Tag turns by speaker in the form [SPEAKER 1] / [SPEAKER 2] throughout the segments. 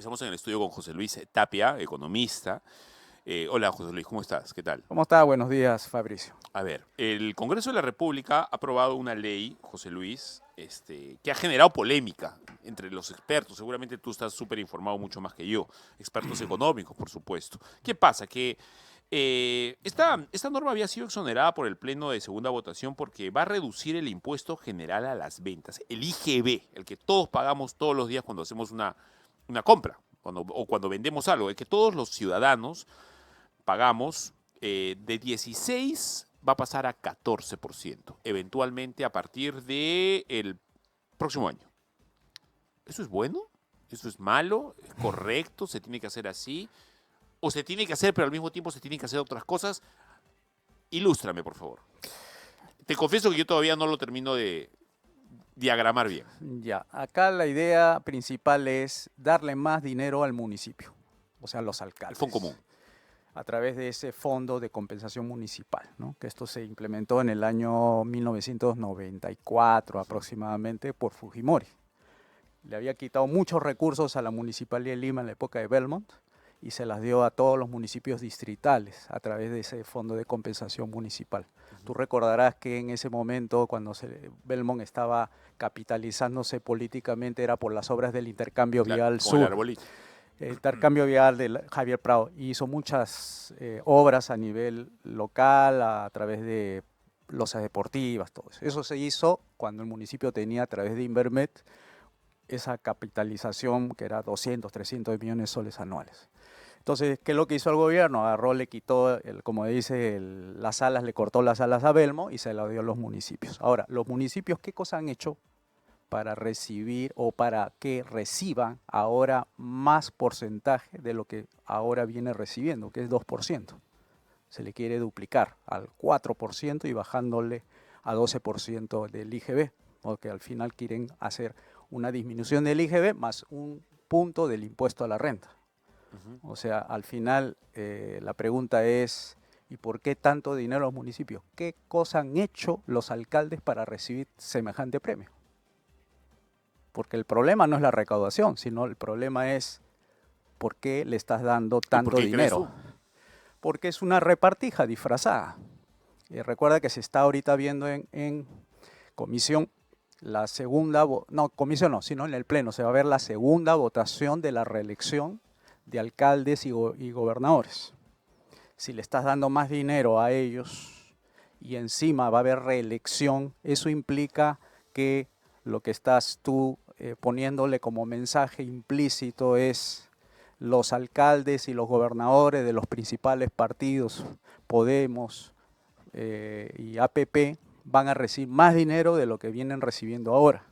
[SPEAKER 1] Estamos en el estudio con José Luis Tapia, economista. Hola, José Luis, ¿cómo estás? ¿Qué tal?
[SPEAKER 2] ¿Cómo está? Buenos días, Fabricio.
[SPEAKER 1] A ver, el Congreso de la República ha aprobado una ley, José Luis, que ha generado polémica entre los expertos. Seguramente tú estás súper informado, mucho más que yo. Expertos económicos, por supuesto. ¿Qué pasa? Que esta norma había sido exonerada por el Pleno de segunda votación porque va a reducir el impuesto general a las ventas, el IGB, el que todos pagamos todos los días cuando hacemos una compra o cuando vendemos algo, el que todos los ciudadanos pagamos. De 16 va a pasar a 14%, eventualmente a partir del próximo año. ¿Eso es bueno? ¿Eso es malo? ¿Es correcto? ¿Se tiene que hacer así? ¿O se tiene que hacer, pero al mismo tiempo se tienen que hacer otras cosas? Ilústrame, por favor. Te confieso que yo todavía no lo termino de diagramar bien.
[SPEAKER 2] Ya, acá la idea principal es darle más dinero al municipio, o sea, a los alcaldes.
[SPEAKER 1] El fondo común.
[SPEAKER 2] A través de ese fondo de compensación municipal, ¿no? Que esto se implementó en el año 1994 aproximadamente por Fujimori. Le había quitado muchos recursos a la Municipalidad de Lima en la época de Belmont y se las dio a todos los municipios distritales a través de ese fondo de compensación municipal. Tú recordarás que en ese momento, cuando Belmont estaba capitalizándose políticamente, era por las obras del intercambio vial sur.
[SPEAKER 1] El arbolito.
[SPEAKER 2] El intercambio vial de Javier Prado, y hizo muchas obras a nivel local, a través de losas deportivas, todo eso. Eso se hizo cuando el municipio tenía a través de Invermet esa capitalización que era 200, 300 millones de soles anuales. Entonces, ¿qué es lo que hizo el gobierno? Agarró, le quitó, como dice, las alas, le cortó las alas a Belmo y se las dio a los municipios. Ahora, los municipios, ¿qué cosa han hecho para recibir o para que reciban ahora más porcentaje de lo que ahora viene recibiendo, que es 2%? Se le quiere duplicar al 4% y bajándole a 12% del IGB, porque al final quieren hacer una disminución del IGB más un punto del impuesto a la renta. O sea, al final la pregunta es, ¿y por qué tanto dinero a los municipios? ¿Qué cosa han hecho los alcaldes para recibir semejante premio? Porque el problema no es la recaudación, sino el problema es por qué le estás dando tanto dinero. Porque es una repartija disfrazada. Y recuerda que se está ahorita viendo en comisión la segunda, no, comisión no, sino en el pleno, se va a ver la segunda votación de la reelección de alcaldes y gobernadores. Si le estás dando más dinero a ellos y encima va a haber reelección, eso implica que lo que estás tú poniéndole como mensaje implícito es los alcaldes y los gobernadores de los principales partidos, Podemos y APP, van a recibir más dinero de lo que vienen recibiendo ahora.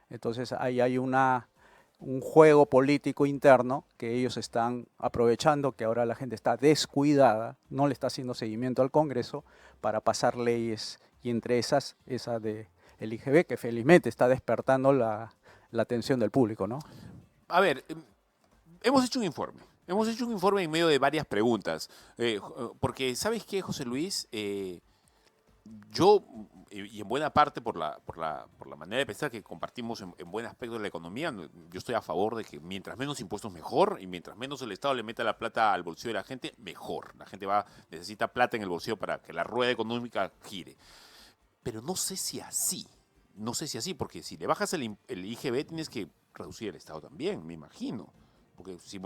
[SPEAKER 2] Entonces ahí hay un juego político interno que ellos están aprovechando, que ahora la gente está descuidada, no le está haciendo seguimiento al Congreso para pasar leyes, y entre esas, esa del IGB, que felizmente está despertando la atención del público, ¿no?
[SPEAKER 1] A ver, hemos hecho un informe. Hemos hecho un informe en medio de varias preguntas. Porque, ¿sabes qué, José Luis? Yo, y en buena parte por la manera de pensar que compartimos en buen aspecto de la economía, yo estoy a favor de que mientras menos impuestos mejor, y mientras menos el Estado le meta la plata al bolsillo de la gente, mejor. La gente necesita plata en el bolsillo para que la rueda económica gire. Pero no sé si así. No sé si así, porque si le bajas el IGB tienes que reducir el Estado también, me imagino. Porque si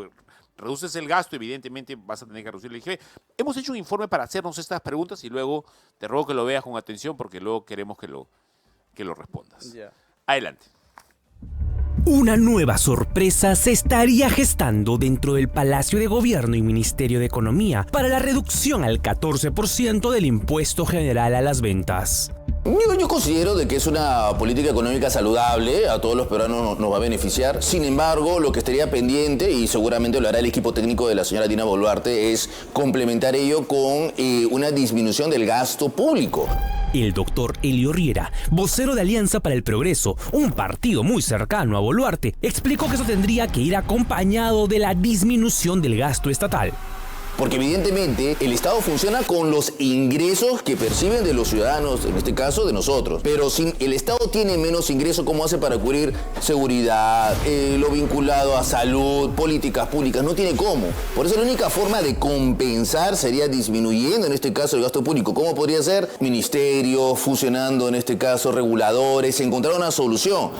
[SPEAKER 1] reduces el gasto, evidentemente vas a tener que reducir el IGB. Hemos hecho un informe para hacernos estas preguntas y luego te ruego que lo veas con atención porque luego queremos que lo respondas.
[SPEAKER 2] Yeah.
[SPEAKER 1] Adelante.
[SPEAKER 3] Una nueva sorpresa se estaría gestando dentro del Palacio de Gobierno y Ministerio de Economía para la reducción al 14% del impuesto general a las ventas.
[SPEAKER 4] Yo considero de que es una política económica saludable, a todos los peruanos nos va a beneficiar. Sin embargo, lo que estaría pendiente, y seguramente lo hará el equipo técnico de la señora Dina Boluarte, es complementar ello con una disminución del gasto público.
[SPEAKER 3] El doctor Elio Riera, vocero de Alianza para el Progreso, un partido muy cercano a Boluarte, explicó que eso tendría que ir acompañado de la disminución del gasto estatal.
[SPEAKER 4] Porque evidentemente el Estado funciona con los ingresos que perciben de los ciudadanos, en este caso de nosotros. Pero si el Estado tiene menos ingresos, ¿cómo hace para cubrir seguridad, lo vinculado a salud, políticas públicas? No tiene cómo. Por eso la única forma de compensar sería disminuyendo, en este caso, el gasto público. ¿Cómo podría ser? Ministerios, fusionando, en este caso, reguladores, encontrar una solución.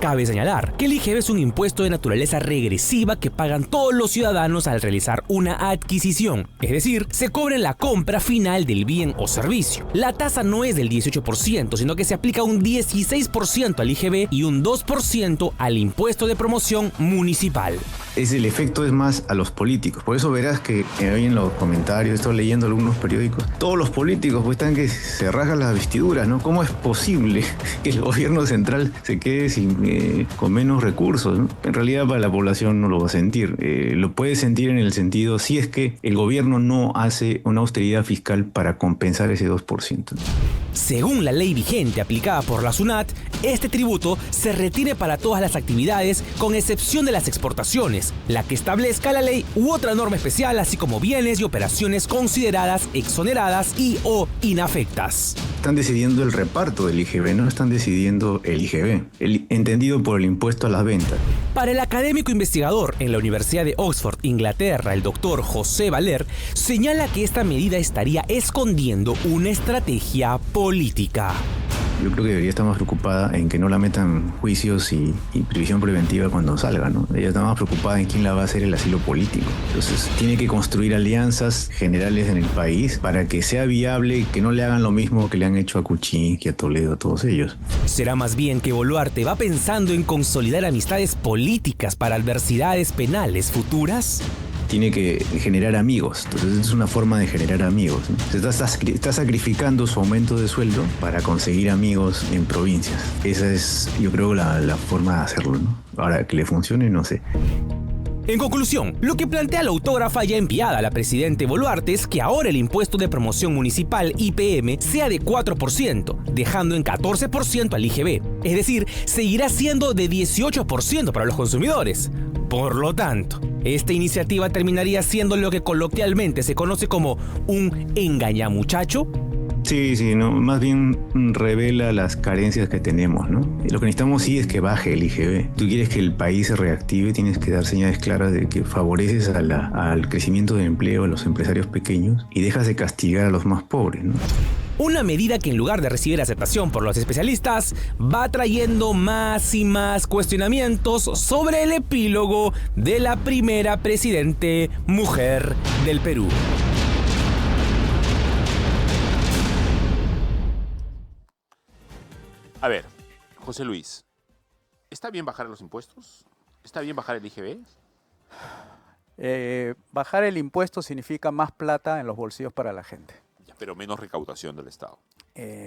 [SPEAKER 3] Cabe señalar que el IGB es un impuesto de naturaleza regresiva que pagan todos los ciudadanos al realizar una adquisición, es decir, se cobra en la compra final del bien o servicio. La tasa no es del 18%, sino que se aplica un 16% al IGB y un 2% al impuesto de promoción municipal.
[SPEAKER 5] El efecto es más a los políticos. Por eso verás que hoy en los comentarios, estoy leyendo algunos periódicos, todos los políticos pues están que se rasgan las vestiduras, ¿no? ¿Cómo es posible que el gobierno central se quede con menos recursos, ¿no? En realidad para la población no lo va a sentir. Lo puede sentir en el sentido si es que el gobierno no hace una austeridad fiscal para compensar ese 2%.
[SPEAKER 3] Según la ley vigente aplicada por la SUNAT, este tributo se retiene para todas las actividades con excepción de las exportaciones, la que establezca la ley u otra norma especial, así como bienes y operaciones consideradas exoneradas y o inafectas.
[SPEAKER 5] Están decidiendo el reparto del IGB, no están decidiendo el IGB, entendido por el impuesto a las ventas.
[SPEAKER 3] Para el académico investigador en la Universidad de Oxford, Inglaterra, el doctor José Valer, señala que esta medida estaría escondiendo una estrategia política.
[SPEAKER 5] Yo creo que debería estar más preocupada en que no la metan juicios y prisión preventiva cuando salga, ¿no? Ella está más preocupada en quién la va a hacer el asilo político. Entonces, tiene que construir alianzas generales en el país para que sea viable y que no le hagan lo mismo que le han hecho a Kuczynski, a Toledo, a todos ellos.
[SPEAKER 3] ¿Será más bien que Boluarte va pensando en consolidar amistades políticas para adversidades penales futuras?
[SPEAKER 5] Tiene que generar amigos. Entonces es una forma de generar amigos, ¿no? Está sacrificando su aumento de sueldo para conseguir amigos en provincias. Esa es, yo creo, la forma de hacerlo, ¿no? Ahora, que le funcione, no sé.
[SPEAKER 3] En conclusión, lo que plantea la autógrafa ya enviada a la presidente Boluarte es que ahora el impuesto de promoción municipal IPM sea de 4%, dejando en 14% al IGB. Es decir, seguirá siendo de 18% para los consumidores. Por lo tanto, esta iniciativa terminaría siendo lo que coloquialmente se conoce como un engañamuchacho.
[SPEAKER 5] Sí, no, más bien revela las carencias que tenemos, ¿no? Lo que necesitamos sí es que baje el IGB. Tú quieres que el país se reactive, tienes que dar señales claras de que favoreces al crecimiento del empleo a los empresarios pequeños y dejas de castigar a los más pobres, ¿no?
[SPEAKER 3] Una medida que en lugar de recibir aceptación por los especialistas, va trayendo más y más cuestionamientos sobre el epílogo de la primera presidente mujer del Perú.
[SPEAKER 1] A ver, José Luis, ¿está bien bajar los impuestos? ¿Está bien bajar el IGB?
[SPEAKER 2] Bajar el impuesto significa más plata en los bolsillos para la gente.
[SPEAKER 1] Pero menos recaudación del Estado.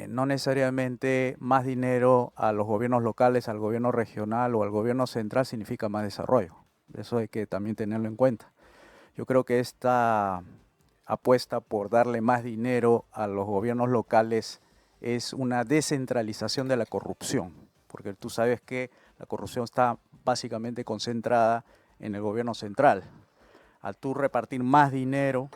[SPEAKER 2] No necesariamente más dinero a los gobiernos locales, al gobierno regional o al gobierno central significa más desarrollo. Eso hay que también tenerlo en cuenta. Yo creo que esta apuesta por darle más dinero a los gobiernos locales es una descentralización de la corrupción, porque tú sabes que la corrupción está básicamente concentrada en el gobierno central. Al tú repartir más dinero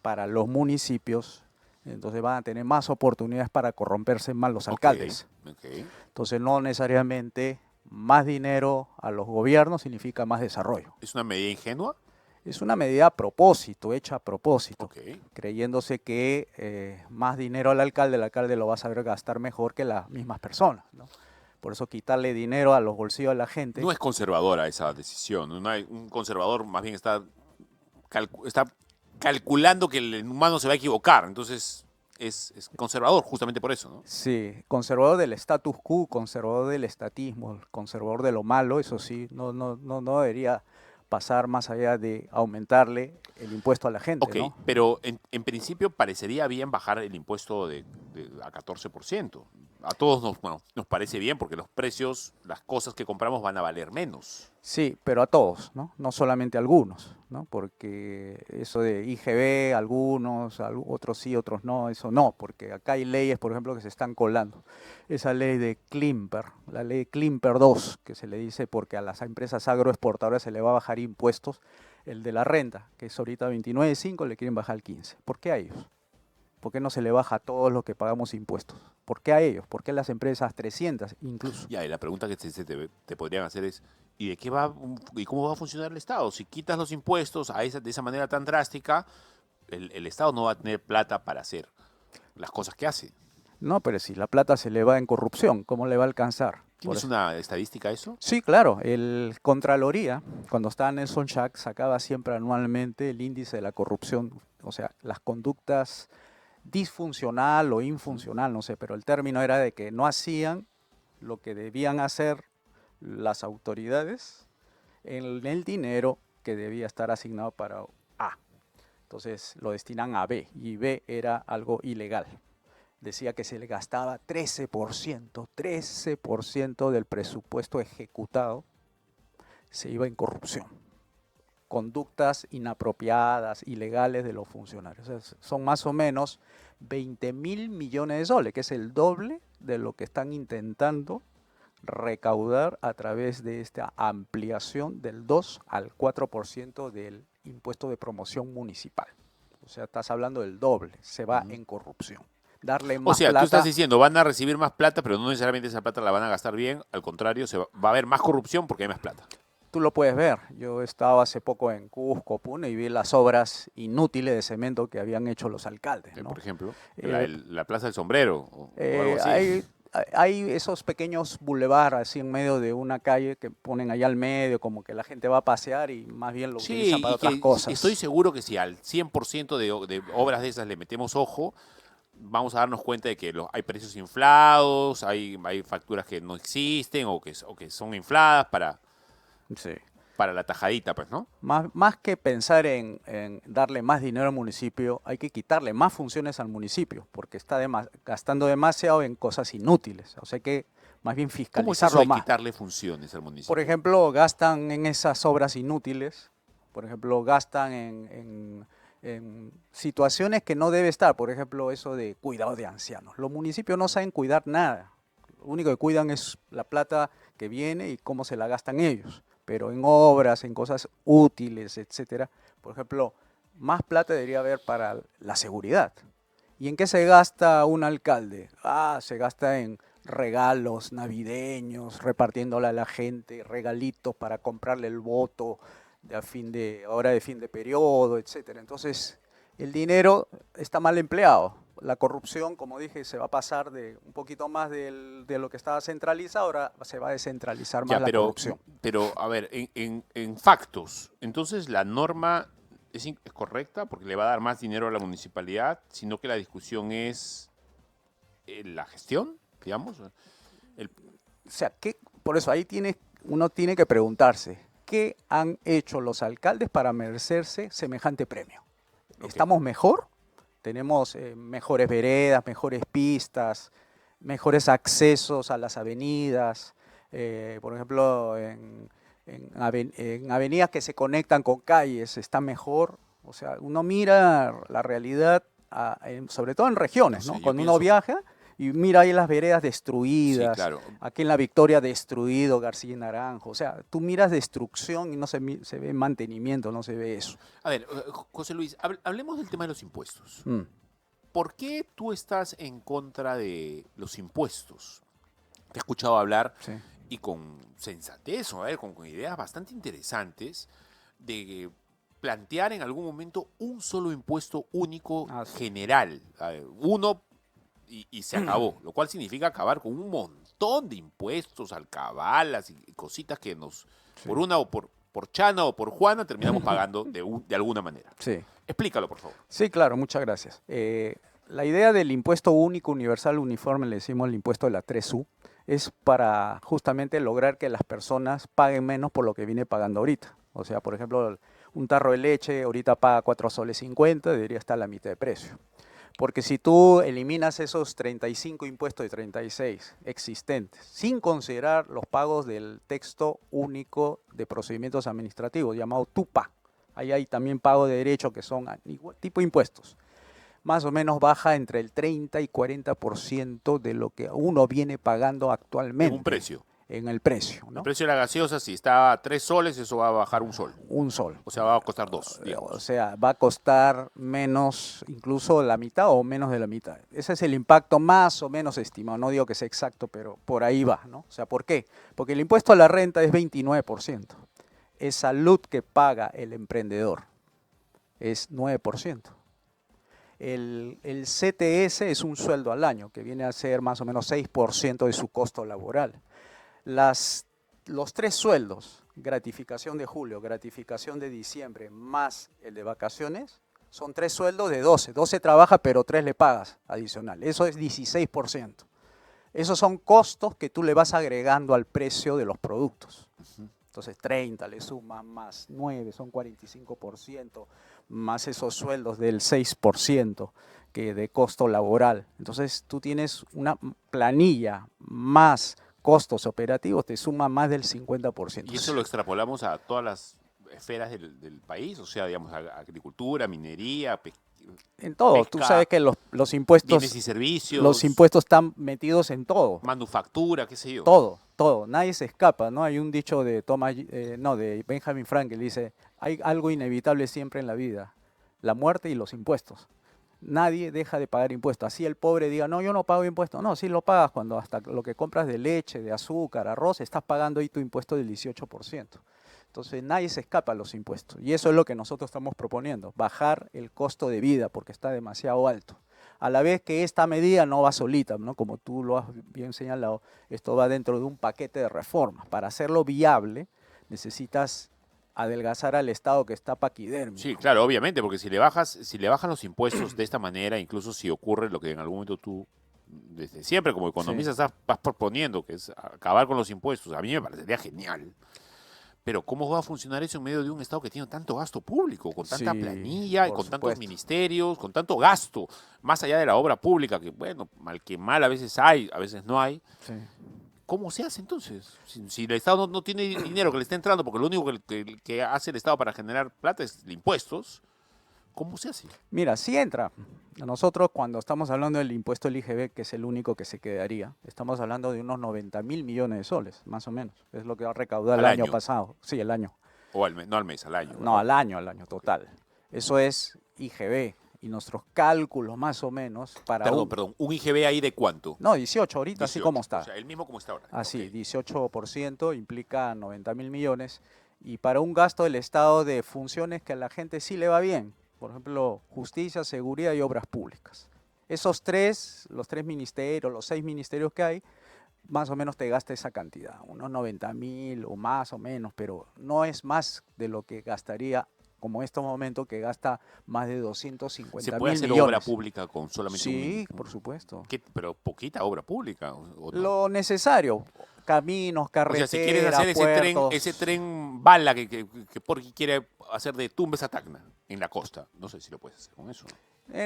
[SPEAKER 2] para los municipios, entonces van a tener más oportunidades para corromperse más los alcaldes.
[SPEAKER 1] Okay.
[SPEAKER 2] Entonces no necesariamente más dinero a los gobiernos significa más desarrollo.
[SPEAKER 1] ¿Es una medida ingenua?
[SPEAKER 2] Es una medida a propósito, hecha a propósito,
[SPEAKER 1] Okay.
[SPEAKER 2] creyéndose que más dinero al alcalde, el alcalde lo va a saber gastar mejor que las mismas personas, ¿no? Por eso quitarle dinero a los bolsillos de la gente.
[SPEAKER 1] No es conservadora esa decisión. Un conservador más bien está calculando que el humano se va a equivocar. Entonces es conservador justamente por eso, ¿no?
[SPEAKER 2] Sí, conservador del status quo, conservador del estatismo, conservador de lo malo, eso sí, no debería pasar más allá de aumentarle el impuesto a la gente,
[SPEAKER 1] Ok,
[SPEAKER 2] ¿no?
[SPEAKER 1] pero en principio parecería bien bajar el impuesto a 14%. A todos nos parece bien porque los precios, las cosas que compramos van a valer menos.
[SPEAKER 2] Sí, pero a todos, ¿no? No solamente a algunos. ¿no? Porque eso de IGB, algunos, otros sí, otros no, eso no, porque acá hay leyes, por ejemplo, que se están colando. Esa ley de Klimper, la ley Klimper 2, que se le dice porque a las empresas agroexportadoras se le va a bajar impuestos, el de la renta, que es ahorita 29.5, le quieren bajar al 15. ¿Por qué a ellos? ¿Por qué no se le baja a todos los que pagamos impuestos? ¿Por qué a ellos? ¿Por qué a las empresas 300 incluso?
[SPEAKER 1] Ya, y la pregunta que te podrían hacer es, ¿y de qué va y cómo va a funcionar el Estado? Si quitas los impuestos de esa manera tan drástica, el Estado no va a tener plata para hacer las cosas que hace.
[SPEAKER 2] No, pero si la plata se le va en corrupción, ¿cómo le va a alcanzar?
[SPEAKER 1] ¿Tienes una estadística eso?
[SPEAKER 2] Sí, claro. El Contraloría, cuando estaba Nelson Schack, sacaba siempre anualmente el índice de la corrupción, o sea, las conductas disfuncional o infuncional, no sé, pero el término era de que no hacían lo que debían hacer las autoridades en el dinero que debía estar asignado para A. Entonces lo destinan a B y B era algo ilegal. Decía que se le gastaba 13% del presupuesto ejecutado se iba en corrupción. Conductas inapropiadas, ilegales de los funcionarios. O sea, son más o menos 20.000 millones de soles, que es el doble de lo que están intentando recaudar a través de esta ampliación del 2 al 4% del impuesto de promoción municipal. O sea, estás hablando del doble, se va en corrupción. Darle más
[SPEAKER 1] O sea,
[SPEAKER 2] plata.
[SPEAKER 1] tú estás diciendo, van a recibir más plata, pero no necesariamente esa plata la van a gastar bien, al contrario, va a haber más corrupción porque hay más plata.
[SPEAKER 2] Tú lo puedes ver. Yo estaba hace poco en Cusco, Puno, y vi las obras inútiles de cemento que habían hecho los alcaldes, ¿no?
[SPEAKER 1] Por ejemplo,
[SPEAKER 2] Eh,
[SPEAKER 1] la Plaza del Sombrero o algo así.
[SPEAKER 2] hay esos pequeños bulevares así en medio de una calle que ponen allá al medio, como que la gente va a pasear y más bien lo utilizan para otras cosas.
[SPEAKER 1] Estoy seguro que si al 100% de obras de esas le metemos ojo, vamos a darnos cuenta de que hay precios inflados, hay facturas que no existen o que son infladas
[SPEAKER 2] Sí.
[SPEAKER 1] para la tajadita, pues, ¿no?
[SPEAKER 2] Más que pensar en darle más dinero al municipio, hay que quitarle más funciones al municipio, porque está gastando demasiado en cosas inútiles. O sea, hay que más bien
[SPEAKER 1] ¿Cómo es
[SPEAKER 2] fiscalizarlo
[SPEAKER 1] eso de
[SPEAKER 2] más.
[SPEAKER 1] quitarle funciones al municipio?
[SPEAKER 2] Por ejemplo, gastan en esas obras inútiles, por ejemplo, gastan en situaciones que no debe estar, por ejemplo, eso de cuidado de ancianos. Los municipios no saben cuidar nada, lo único que cuidan es la plata que viene y cómo se la gastan ellos, pero en obras, en cosas útiles, etcétera, por ejemplo, más plata debería haber para la seguridad. ¿Y en qué se gasta un alcalde? Se gasta en regalos navideños, repartiéndole a la gente regalitos para comprarle el voto ahora de fin de periodo, etcétera. Entonces, el dinero está mal empleado. La corrupción, como dije, se va a pasar de un poquito más de lo que estaba centralizado, ahora se va a descentralizar más la corrupción.
[SPEAKER 1] Pero, a ver, en factos, entonces la norma es correcta porque le va a dar más dinero a la municipalidad, sino que la discusión es la gestión, digamos.
[SPEAKER 2] O sea, por eso ahí uno tiene que preguntarse, ¿qué han hecho los alcaldes para merecerse semejante premio?
[SPEAKER 1] Okay.
[SPEAKER 2] ¿Estamos mejor? Tenemos mejores veredas, mejores pistas, mejores accesos a las avenidas, por ejemplo, en avenidas que se conectan con calles, está mejor. O sea, uno mira la realidad, sobre todo en regiones, ¿no? Cuando uno viaja y mira ahí las veredas destruidas,
[SPEAKER 1] sí, claro.
[SPEAKER 2] Aquí en La Victoria destruido, García y Naranjo. O sea, tú miras destrucción y no se ve mantenimiento, no se ve eso.
[SPEAKER 1] A ver, José Luis, hablemos del tema de los impuestos.
[SPEAKER 2] Mm.
[SPEAKER 1] ¿Por qué tú estás en contra de los impuestos? Te he escuchado hablar y con sensatez, ¿no? A ver, con ideas bastante interesantes de plantear en algún momento un solo impuesto único general. A ver, uno y se acabó, lo cual significa acabar con un montón de impuestos, alcabalas y cositas que por una o por Chana o por Juana, terminamos pagando de alguna manera.
[SPEAKER 2] Sí.
[SPEAKER 1] Explícalo, por favor.
[SPEAKER 2] Sí, claro, muchas gracias. La idea del impuesto único, universal, uniforme, le decimos el impuesto de la 3U, es para justamente lograr que las personas paguen menos por lo que viene pagando ahorita. O sea, por ejemplo, un tarro de leche ahorita paga 4 soles 50, debería estar a la mitad de precio. Porque si tú eliminas esos 35 impuestos de 36 existentes, sin considerar los pagos del texto único de procedimientos administrativos, llamado TUPA, Ahí hay también pago de derecho que son tipo impuestos. Más o menos baja entre el 30 y 40% de lo que uno viene pagando actualmente.
[SPEAKER 1] En un precio.
[SPEAKER 2] En el precio,
[SPEAKER 1] El
[SPEAKER 2] ¿no?
[SPEAKER 1] precio de la gaseosa, si estaba a 3 soles, eso va a bajar 1 sol.
[SPEAKER 2] Un sol.
[SPEAKER 1] O sea, va a costar 2,
[SPEAKER 2] O
[SPEAKER 1] digamos.
[SPEAKER 2] sea, va a costar menos, incluso la mitad o menos de la mitad. Ese es el impacto más o menos estimado. No digo que sea exacto, pero por ahí va, ¿no? O sea, ¿por qué? Porque el impuesto a la renta es 29%. Esa LUT que paga el emprendedor es 9%. El CTS es un sueldo al año, que viene a ser más o menos 6% de su costo laboral. Los 3 sueldos, gratificación de julio, gratificación de diciembre, más el de vacaciones, son 3 sueldos de 12. 12 trabaja, pero 3 le pagas adicional. Eso es 16%. Esos son costos que tú le vas agregando al precio de los productos. Entonces 30 le suman más 9, son 45%, más esos sueldos del 6% que de costo laboral. Entonces tú tienes una planilla más costos operativos, te suma más del 50%.
[SPEAKER 1] Y eso lo extrapolamos a todas las esferas del país, o sea, digamos, agricultura, minería,
[SPEAKER 2] En todo,
[SPEAKER 1] pesca,
[SPEAKER 2] tú sabes que los impuestos,
[SPEAKER 1] bienes y servicios,
[SPEAKER 2] los impuestos están metidos en todo.
[SPEAKER 1] manufactura, qué sé yo.
[SPEAKER 2] Todo, nadie se escapa, ¿no? Hay un dicho de de Benjamin Franklin, dice, hay algo inevitable siempre en la vida, la muerte y los impuestos. Nadie deja de pagar impuestos. Así el pobre diga, no, yo no pago impuestos. No, sí lo pagas cuando hasta lo que compras de leche, de azúcar, arroz, estás pagando ahí tu impuesto del 18%. Entonces nadie se escapa a los impuestos. Y eso es lo que nosotros estamos proponiendo, bajar el costo de vida porque está demasiado alto. A la vez que esta medida no va solita, ¿no? Como tú lo has bien señalado, esto va dentro de un paquete de reformas. Para hacerlo viable necesitas adelgazar al Estado que está paquidérmico.
[SPEAKER 1] Sí, claro, obviamente, porque si le bajas los impuestos de esta manera, incluso si ocurre lo que en algún momento tú, desde siempre como economista, vas proponiendo, que es acabar con los impuestos, a mí me parecería genial. Pero ¿cómo va a funcionar eso en medio de un Estado que tiene tanto gasto público, con tanta
[SPEAKER 2] Sí,
[SPEAKER 1] planilla y
[SPEAKER 2] por
[SPEAKER 1] con tantos
[SPEAKER 2] supuesto.
[SPEAKER 1] ministerios, con tanto gasto, más allá de la obra pública, que bueno, mal que mal a veces hay, a veces no hay?
[SPEAKER 2] Sí.
[SPEAKER 1] ¿Cómo se hace entonces? Si el Estado no tiene dinero que le está entrando, porque lo único que hace el Estado para generar plata es impuestos, ¿cómo se hace?
[SPEAKER 2] Mira, sí entra. Nosotros cuando estamos hablando del impuesto al IGB, que es el único que se quedaría, estamos hablando de unos 90.000 millones de soles, más o menos. Es lo que va a recaudar
[SPEAKER 1] ¿Al
[SPEAKER 2] el año
[SPEAKER 1] año?
[SPEAKER 2] pasado. Sí, el año.
[SPEAKER 1] O no al mes, al año.
[SPEAKER 2] No, al año total. Eso es IGB. Y nuestros cálculos más o menos para...
[SPEAKER 1] Perdón, ¿un IGB ahí de cuánto?
[SPEAKER 2] No, 18 ahorita,
[SPEAKER 1] 18,
[SPEAKER 2] así como está.
[SPEAKER 1] O sea, el mismo como está ahora.
[SPEAKER 2] Así,
[SPEAKER 1] Ok.
[SPEAKER 2] 18% implica 90.000 millones. Y para un gasto del Estado de funciones que a la gente sí le va bien, por ejemplo, justicia, seguridad y obras públicas. Esos los 3 ministerios, los 6 ministerios que hay, más o menos te gasta esa cantidad, unos 90.000 o más o menos, pero no es más de lo que gastaría como estos momentos que gasta más de 250.000
[SPEAKER 1] ¿Se puede hacer
[SPEAKER 2] millones.
[SPEAKER 1] obra pública con solamente
[SPEAKER 2] Sí, por supuesto.
[SPEAKER 1] pero poquita obra pública? ¿O no?
[SPEAKER 2] Lo necesario, caminos,
[SPEAKER 1] O
[SPEAKER 2] carreteras,
[SPEAKER 1] sea, si quieres hacer
[SPEAKER 2] puertos.
[SPEAKER 1] ese tren bala que porque quiere hacer de Tumbes a Tacna en la costa, no sé si lo puedes hacer con eso.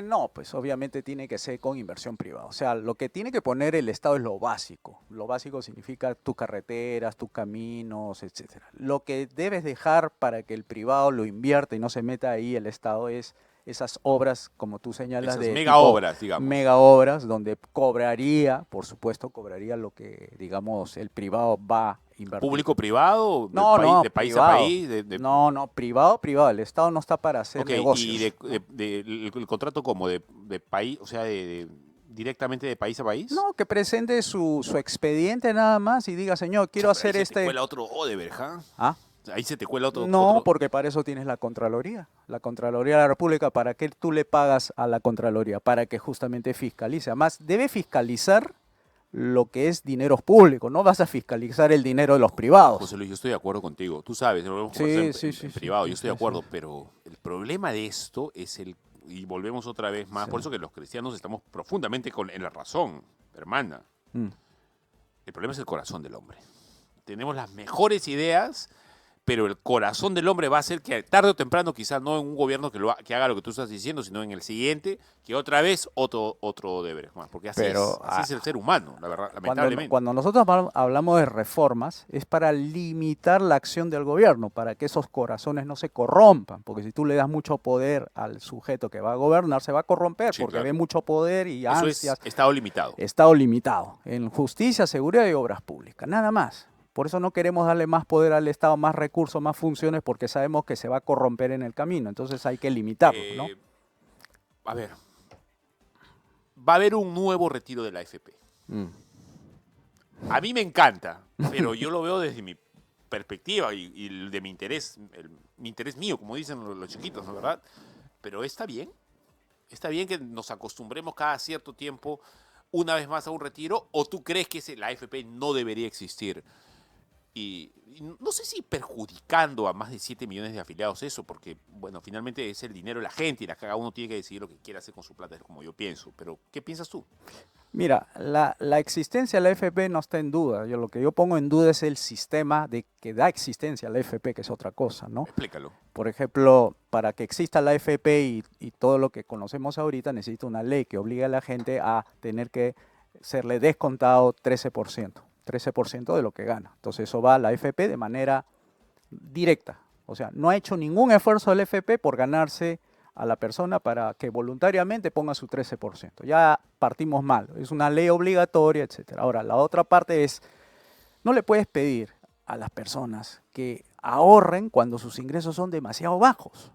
[SPEAKER 2] No, pues obviamente tiene que ser con inversión privada. O sea, lo que tiene que poner el Estado es lo básico. Lo básico significa tus carreteras, tus caminos, etcétera. Lo que debes dejar para que el privado lo invierta y no se meta ahí el Estado es esas obras, como tú señalas,
[SPEAKER 1] Esas
[SPEAKER 2] de
[SPEAKER 1] mega
[SPEAKER 2] tipo
[SPEAKER 1] obras, digamos.
[SPEAKER 2] mega obras, donde cobraría, por supuesto, cobraría lo que, digamos, el privado va a invertir.
[SPEAKER 1] ¿Público-privado?
[SPEAKER 2] No,
[SPEAKER 1] ¿De país
[SPEAKER 2] privado.
[SPEAKER 1] a país?
[SPEAKER 2] No, privado. El Estado no está para hacer
[SPEAKER 1] Ok,
[SPEAKER 2] negocios.
[SPEAKER 1] ¿y el contrato como de país, o sea, directamente de país a país?
[SPEAKER 2] No, que presente su expediente nada más y diga, señor, quiero
[SPEAKER 1] O sea, pero
[SPEAKER 2] hacer
[SPEAKER 1] ahí se te
[SPEAKER 2] este...
[SPEAKER 1] cuela otro Odebrecht, ¿ah?
[SPEAKER 2] ¿Ah?
[SPEAKER 1] Ahí se te cuela otro...
[SPEAKER 2] No,
[SPEAKER 1] otro-
[SPEAKER 2] porque para eso tienes la Contraloría. La Contraloría de la República, ¿para qué tú le pagas a la Contraloría? Para que justamente fiscalice. Además, debe fiscalizar lo que es dinero público. No vas a fiscalizar el dinero de los privados.
[SPEAKER 1] José Luis, yo estoy de acuerdo contigo. Tú sabes, lo hemos
[SPEAKER 2] Sí,
[SPEAKER 1] conversado en,
[SPEAKER 2] sí,
[SPEAKER 1] en-
[SPEAKER 2] sí,
[SPEAKER 1] en
[SPEAKER 2] sí,
[SPEAKER 1] privado,
[SPEAKER 2] sí,
[SPEAKER 1] yo estoy de
[SPEAKER 2] sí,
[SPEAKER 1] acuerdo,
[SPEAKER 2] sí.
[SPEAKER 1] pero el problema de esto es y volvemos otra vez más,
[SPEAKER 2] Sí.
[SPEAKER 1] por eso que los cristianos estamos profundamente en la razón, hermana.
[SPEAKER 2] Mm.
[SPEAKER 1] El problema es el corazón del hombre. Tenemos las mejores ideas, pero el corazón del hombre va a ser que tarde o temprano, quizás no en un gobierno que haga lo que tú estás diciendo, sino en el siguiente, que otra vez otro Odebrecht más, porque así es el ser humano, la verdad, lamentablemente.
[SPEAKER 2] Cuando nosotros hablamos de reformas, es para limitar la acción del gobierno, para que esos corazones no se corrompan, porque si tú le das mucho poder al sujeto que va a gobernar, se va a corromper,
[SPEAKER 1] Sí,
[SPEAKER 2] porque
[SPEAKER 1] claro.
[SPEAKER 2] ve mucho poder y
[SPEAKER 1] Eso
[SPEAKER 2] ansias.
[SPEAKER 1] es Estado limitado.
[SPEAKER 2] Estado limitado, en justicia, seguridad y obras públicas, nada más. Por eso no queremos darle más poder al Estado, más recursos, más funciones, porque sabemos que se va a corromper en el camino. Entonces hay que limitarlo, ¿no?
[SPEAKER 1] A ver, va a haber un nuevo retiro de la AFP. A mí me encanta, pero yo lo veo desde mi perspectiva y de mi interés, mi interés mío, como dicen los chiquitos, ¿no, verdad? Pero está bien que nos acostumbremos cada cierto tiempo una vez más a un retiro, o tú crees que la AFP no debería existir. Y no sé si perjudicando a más de 7 millones de afiliados eso, porque, bueno, finalmente es el dinero de la gente y cada uno tiene que decidir lo que quiere hacer con su plata, es como yo pienso. Pero, ¿qué piensas tú?
[SPEAKER 2] Mira, la existencia de la AFP no está en duda. Lo que yo pongo en duda es el sistema que da existencia a la AFP, que es otra cosa, ¿no?
[SPEAKER 1] Explícalo.
[SPEAKER 2] Por ejemplo, para que exista la AFP y todo lo que conocemos ahorita, necesita una ley que obligue a la gente a tener que serle descontado 13% de lo que gana. Entonces eso va a la AFP de manera directa. O sea, no ha hecho ningún esfuerzo el AFP por ganarse a la persona para que voluntariamente ponga su 13%. Ya partimos mal. Es una ley obligatoria, etc. Ahora, la otra parte es, no le puedes pedir a las personas que ahorren cuando sus ingresos son demasiado bajos.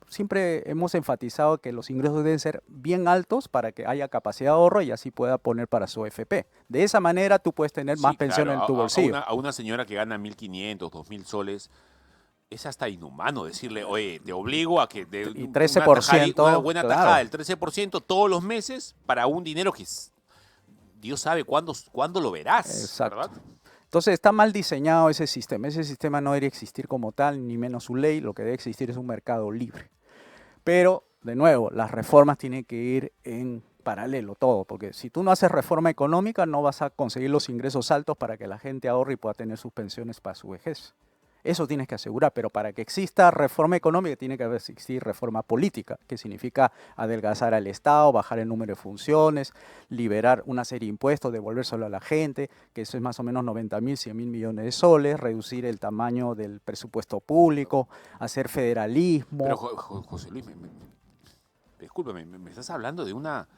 [SPEAKER 2] Siempre hemos enfatizado que los ingresos deben ser bien altos para que haya capacidad de ahorro y así pueda poner para su AFP. De esa manera tú puedes tener más pensión
[SPEAKER 1] claro,
[SPEAKER 2] en tu bolsillo.
[SPEAKER 1] A una señora que gana 1.500, 2.000 soles, es hasta inhumano decirle, oye, te obligo a que de
[SPEAKER 2] Y 13%,
[SPEAKER 1] una buena
[SPEAKER 2] claro.
[SPEAKER 1] tajada del 13% todos los meses para un dinero que Dios sabe cuándo lo verás.
[SPEAKER 2] Exacto.
[SPEAKER 1] ¿Verdad?
[SPEAKER 2] Entonces está mal diseñado ese sistema. Ese sistema no debería existir como tal, ni menos su ley. Lo que debe existir es un mercado libre. Pero, de nuevo, las reformas tienen que ir en paralelo todo, porque si tú no haces reforma económica no vas a conseguir los ingresos altos para que la gente ahorre y pueda tener sus pensiones para su vejez. Eso tienes que asegurar, pero para que exista reforma económica tiene que existir reforma política, que significa adelgazar al Estado, bajar el número de funciones, liberar una serie de impuestos, devolvérselo a la gente, que eso es más o menos 90.000, 100.000 millones de soles, reducir el tamaño del presupuesto público, hacer federalismo.
[SPEAKER 1] Pero, José Luis, discúlpame, me estás hablando de una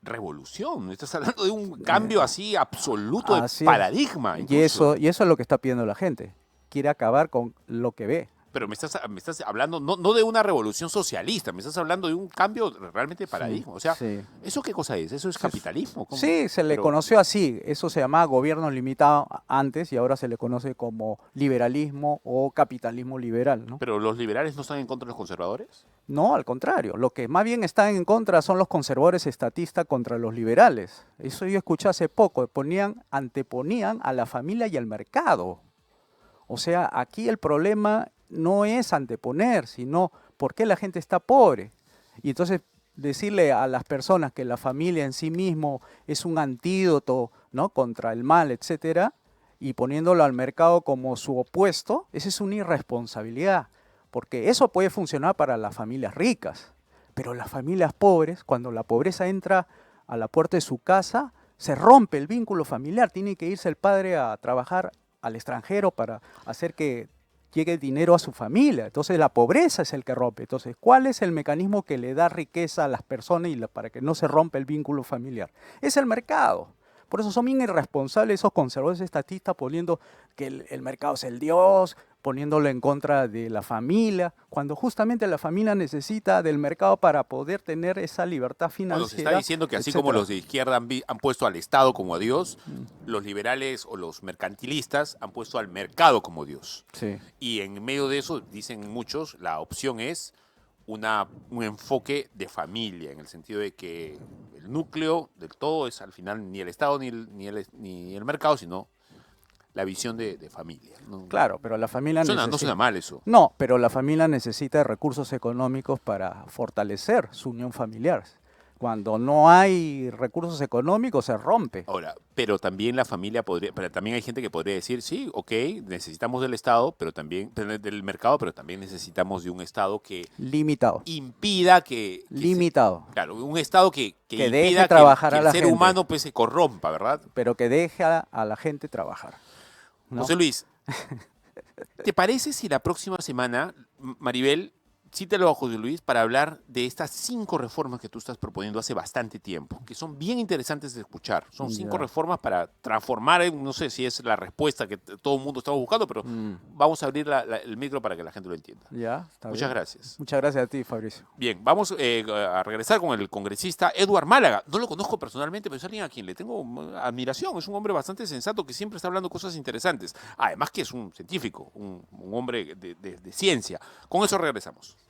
[SPEAKER 1] revolución, me estás hablando de un cambio así absoluto
[SPEAKER 2] Así
[SPEAKER 1] de
[SPEAKER 2] es.
[SPEAKER 1] paradigma.
[SPEAKER 2] Y eso es lo que está pidiendo la gente. Quiere acabar con lo que ve.
[SPEAKER 1] Pero me estás hablando no de una revolución socialista, me estás hablando de un cambio realmente de paradigma. O sea,
[SPEAKER 2] Sí.
[SPEAKER 1] ¿eso qué cosa es? ¿Eso es capitalismo? ¿Cómo?
[SPEAKER 2] Sí, se le
[SPEAKER 1] Pero-
[SPEAKER 2] conoció así. Eso se llamaba gobierno limitado antes y ahora se le conoce como liberalismo o capitalismo liberal, ¿no?
[SPEAKER 1] ¿Pero los liberales no están en contra de los conservadores?
[SPEAKER 2] No, al contrario. Lo que más bien están en contra son los conservadores estatistas contra los liberales. Eso yo escuché hace poco. Anteponían a la familia y al mercado. O sea, aquí el problema no es anteponer, sino por qué la gente está pobre. Y entonces decirle a las personas que la familia en sí mismo es un antídoto, ¿no?, contra el mal, etcétera, y poniéndolo al mercado como su opuesto, esa es una irresponsabilidad, porque eso puede funcionar para las familias ricas, pero las familias pobres, cuando la pobreza entra a la puerta de su casa, se rompe el vínculo familiar, tiene que irse el padre a trabajar al extranjero para hacer que llegue dinero a su familia. Entonces la pobreza es el que rompe. Entonces, ¿cuál es el mecanismo que le da riqueza a las personas para que no se rompa el vínculo familiar? Es el mercado. Por eso son bien irresponsables esos conservadores estatistas poniendo que el mercado es el Dios, poniéndolo en contra de la familia, cuando justamente la familia necesita del mercado para poder tener esa libertad
[SPEAKER 1] Bueno, se
[SPEAKER 2] financiera.
[SPEAKER 1] está diciendo que así como
[SPEAKER 2] etcétera.
[SPEAKER 1] los de izquierda han puesto al Estado como a Dios, los liberales o los mercantilistas han puesto al mercado como Dios.
[SPEAKER 2] Sí.
[SPEAKER 1] Y en medio de eso, dicen muchos, la opción es un enfoque de familia, en el sentido de que el núcleo del todo es al final ni el Estado ni el mercado, sino la visión de familia. ¿No?
[SPEAKER 2] Claro, pero la familia
[SPEAKER 1] No suena mal eso.
[SPEAKER 2] No, pero la familia necesita recursos económicos para fortalecer su unión familiar. Cuando no hay recursos económicos se rompe.
[SPEAKER 1] Ahora, pero también la familia podría, pero también hay gente que podría decir, sí, ok, necesitamos del Estado, pero también del mercado, pero también necesitamos de un Estado que
[SPEAKER 2] Limitado.
[SPEAKER 1] impida que
[SPEAKER 2] Limitado.
[SPEAKER 1] claro, un Estado que
[SPEAKER 2] Que deje
[SPEAKER 1] impida
[SPEAKER 2] trabajar
[SPEAKER 1] que
[SPEAKER 2] a
[SPEAKER 1] el
[SPEAKER 2] la
[SPEAKER 1] ser
[SPEAKER 2] gente.
[SPEAKER 1] humano pues se corrompa, ¿verdad?
[SPEAKER 2] Pero que deje a la gente trabajar. ¿no?
[SPEAKER 1] José Luis, ¿te parece si la próxima semana, Maribel, cítalo a José Luis para hablar de estas 5 reformas que tú estás proponiendo hace bastante tiempo, que son bien interesantes de escuchar? Son 5
[SPEAKER 2] Ya.
[SPEAKER 1] reformas para transformar, no sé si es la respuesta que todo el mundo estamos buscando, pero vamos a abrir el micro para que la gente lo entienda.
[SPEAKER 2] Ya, está
[SPEAKER 1] Muchas
[SPEAKER 2] bien.
[SPEAKER 1] gracias.
[SPEAKER 2] Muchas gracias a ti, Fabricio.
[SPEAKER 1] Bien, vamos a regresar con el congresista Eduard Málaga. No lo conozco personalmente, pero es alguien a quien le tengo admiración. Es un hombre bastante sensato que siempre está hablando cosas interesantes. Además que es un científico, un hombre de ciencia. Con eso regresamos.